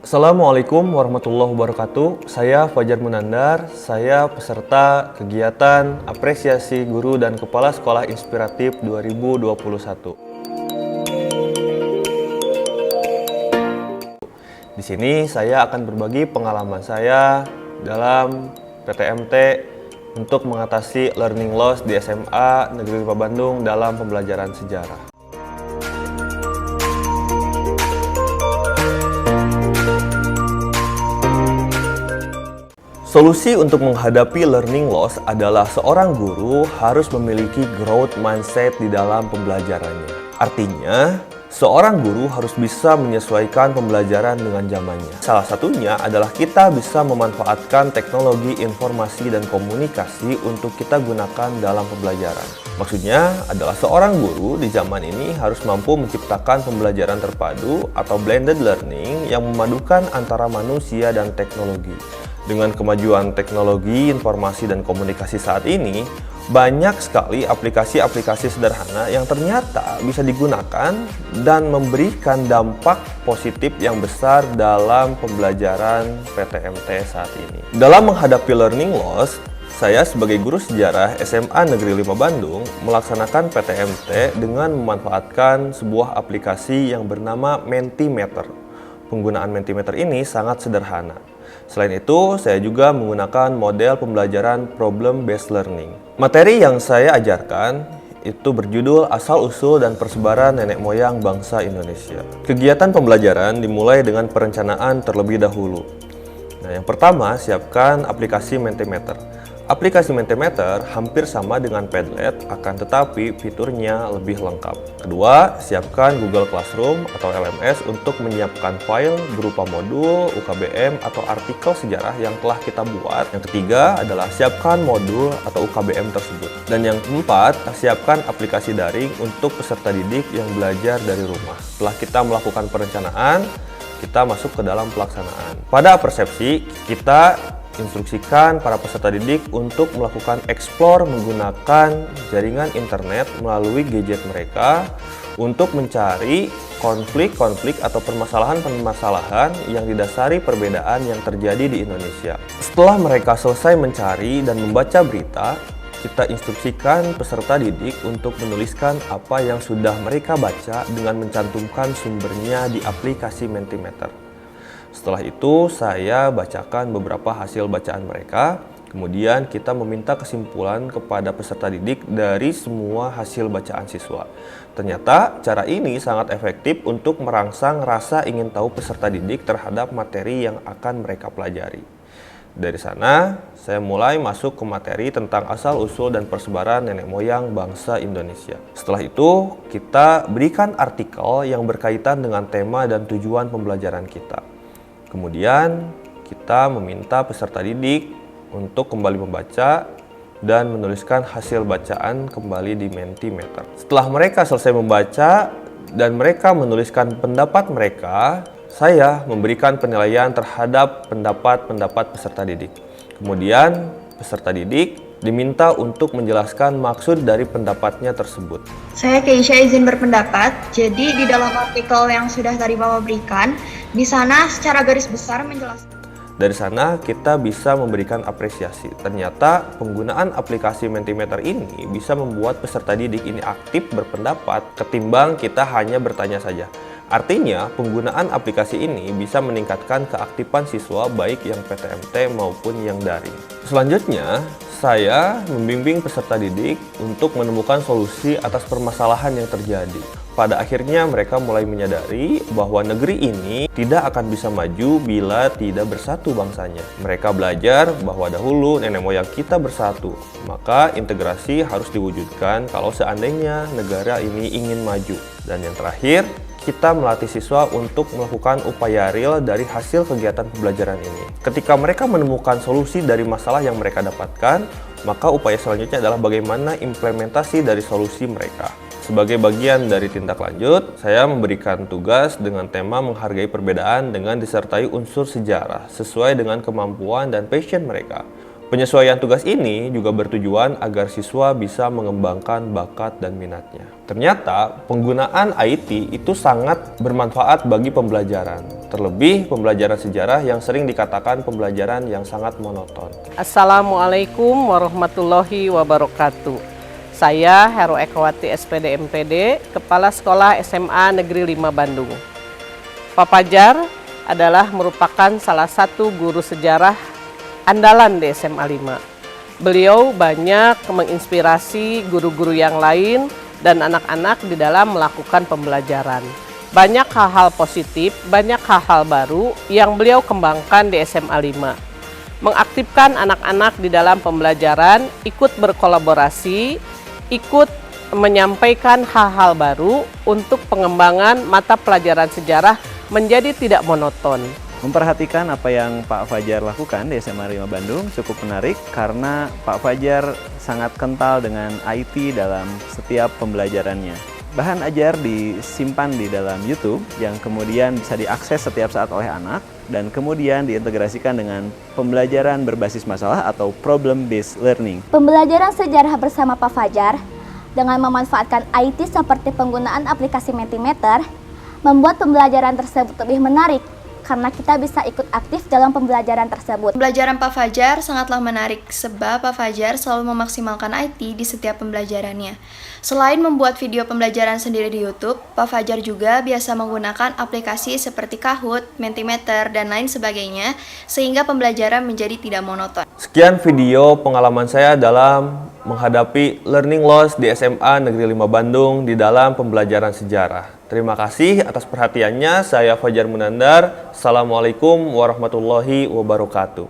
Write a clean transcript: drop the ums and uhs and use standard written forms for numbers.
Assalamualaikum warahmatullahi wabarakatuh. Saya Fajar Munandar, saya peserta kegiatan apresiasi guru dan kepala sekolah inspiratif 2021. Di sini saya akan berbagi pengalaman saya dalam PTMT untuk mengatasi learning loss di SMA Negeri 5 Bandung dalam pembelajaran sejarah. Solusi untuk menghadapi learning loss adalah seorang guru harus memiliki growth mindset di dalam pembelajarannya. Artinya, seorang guru harus bisa menyesuaikan pembelajaran dengan zamannya. Salah satunya adalah kita bisa memanfaatkan teknologi informasi dan komunikasi untuk kita gunakan dalam pembelajaran. Maksudnya adalah seorang guru di zaman ini harus mampu menciptakan pembelajaran terpadu atau blended learning yang memadukan antara manusia dan teknologi. Dengan kemajuan teknologi, informasi, dan komunikasi saat ini, banyak sekali aplikasi-aplikasi sederhana yang ternyata bisa digunakan dan memberikan dampak positif yang besar dalam pembelajaran PTMT saat ini. Dalam menghadapi learning loss, saya sebagai guru sejarah SMA Negeri 5 Bandung melaksanakan PTMT dengan memanfaatkan sebuah aplikasi yang bernama Mentimeter. Penggunaan Mentimeter ini sangat sederhana. Selain itu, saya juga menggunakan model pembelajaran problem-based learning. Materi yang saya ajarkan itu berjudul Asal-usul dan Persebaran Nenek Moyang Bangsa Indonesia. Kegiatan pembelajaran dimulai dengan perencanaan terlebih dahulu. Yang pertama, siapkan aplikasi Mentimeter. Aplikasi Mentimeter hampir sama dengan Padlet, akan tetapi fiturnya lebih lengkap. Kedua, siapkan Google Classroom atau LMS untuk menyiapkan file berupa modul, UKBM, atau artikel sejarah yang telah kita buat. Yang ketiga adalah siapkan modul atau UKBM tersebut. Dan yang keempat, siapkan aplikasi daring untuk peserta didik yang belajar dari rumah. Setelah kita melakukan perencanaan, kita masuk ke dalam pelaksanaan. Pada persepsi, kita instruksikan para peserta didik untuk melakukan explore menggunakan jaringan internet melalui gadget mereka untuk mencari konflik-konflik atau permasalahan-permasalahan yang didasari perbedaan yang terjadi di Indonesia. Setelah mereka selesai mencari dan membaca berita, kita instruksikan peserta didik untuk menuliskan apa yang sudah mereka baca dengan mencantumkan sumbernya di aplikasi Mentimeter. Setelah itu, saya bacakan beberapa hasil bacaan mereka. Kemudian kita meminta kesimpulan kepada peserta didik dari semua hasil bacaan siswa. Ternyata cara ini sangat efektif untuk merangsang rasa ingin tahu peserta didik terhadap materi yang akan mereka pelajari. Dari sana, saya mulai masuk ke materi tentang asal-usul dan persebaran nenek moyang bangsa Indonesia. Setelah itu, kita berikan artikel yang berkaitan dengan tema dan tujuan pembelajaran kita. Kemudian, kita meminta peserta didik untuk kembali membaca dan menuliskan hasil bacaan kembali di Mentimeter. Setelah mereka selesai membaca dan mereka menuliskan pendapat mereka, saya memberikan penilaian terhadap pendapat peserta didik. Kemudian, peserta didik diminta untuk menjelaskan maksud dari pendapatnya tersebut. Saya Keisha izin berpendapat. Jadi di dalam artikel yang sudah tadi Bapak berikan, di sana secara garis besar menjelaskan. Dari sana kita bisa memberikan apresiasi. Ternyata penggunaan aplikasi Mentimeter ini bisa membuat peserta didik ini aktif berpendapat ketimbang kita hanya bertanya saja. Artinya, penggunaan aplikasi ini bisa meningkatkan keaktifan siswa baik yang PTMT maupun yang daring. Selanjutnya, saya membimbing peserta didik untuk menemukan solusi atas permasalahan yang terjadi. Pada akhirnya mereka mulai menyadari bahwa negeri ini tidak akan bisa maju bila tidak bersatu bangsanya. Mereka belajar bahwa dahulu nenek moyang kita bersatu, maka integrasi harus diwujudkan kalau seandainya negara ini ingin maju. Dan yang terakhir, kita melatih siswa untuk melakukan upaya real dari hasil kegiatan pembelajaran ini. Ketika mereka menemukan solusi dari masalah yang mereka dapatkan, maka upaya selanjutnya adalah bagaimana implementasi dari solusi mereka. Sebagai bagian dari tindak lanjut, saya memberikan tugas dengan tema menghargai perbedaan dengan disertai unsur sejarah sesuai dengan kemampuan dan passion mereka. Penyesuaian tugas ini juga bertujuan agar siswa bisa mengembangkan bakat dan minatnya. Ternyata penggunaan IT itu sangat bermanfaat bagi pembelajaran, terlebih pembelajaran sejarah yang sering dikatakan pembelajaran yang sangat monoton. Assalamualaikum warahmatullahi wabarakatuh. Saya Heru Ekawati SPD MPD, Kepala Sekolah SMA Negeri 5 Bandung. Pak Fajar adalah merupakan salah satu guru sejarah andalan di SMA 5. Beliau banyak menginspirasi guru-guru yang lain dan anak-anak di dalam melakukan pembelajaran. Banyak hal-hal positif, banyak hal-hal baru yang beliau kembangkan di SMA 5. Mengaktifkan anak-anak di dalam pembelajaran, ikut berkolaborasi, ikut menyampaikan hal-hal baru untuk pengembangan mata pelajaran sejarah menjadi tidak monoton. Memperhatikan apa yang Pak Fajar lakukan di SMA 5 Bandung cukup menarik karena Pak Fajar sangat kental dengan IT dalam setiap pembelajarannya. Bahan ajar disimpan di dalam YouTube yang kemudian bisa diakses setiap saat oleh anak dan kemudian diintegrasikan dengan pembelajaran berbasis masalah atau problem-based learning. Pembelajaran sejarah bersama Pak Fajar dengan memanfaatkan IT seperti penggunaan aplikasi Mentimeter membuat pembelajaran tersebut lebih menarik karena kita bisa ikut aktif dalam pembelajaran tersebut. Pembelajaran Pak Fajar sangatlah menarik sebab Pak Fajar selalu memaksimalkan IT di setiap pembelajarannya. Selain membuat video pembelajaran sendiri di YouTube, Pak Fajar juga biasa menggunakan aplikasi seperti Kahoot, Mentimeter, dan lain sebagainya sehingga pembelajaran menjadi tidak monoton. Sekian video pengalaman saya dalam menghadapi learning loss di SMA Negeri 5 Bandung di dalam pembelajaran sejarah. Terima kasih atas perhatiannya. Saya Fajar Munandar. Assalamualaikum warahmatullahi wabarakatuh.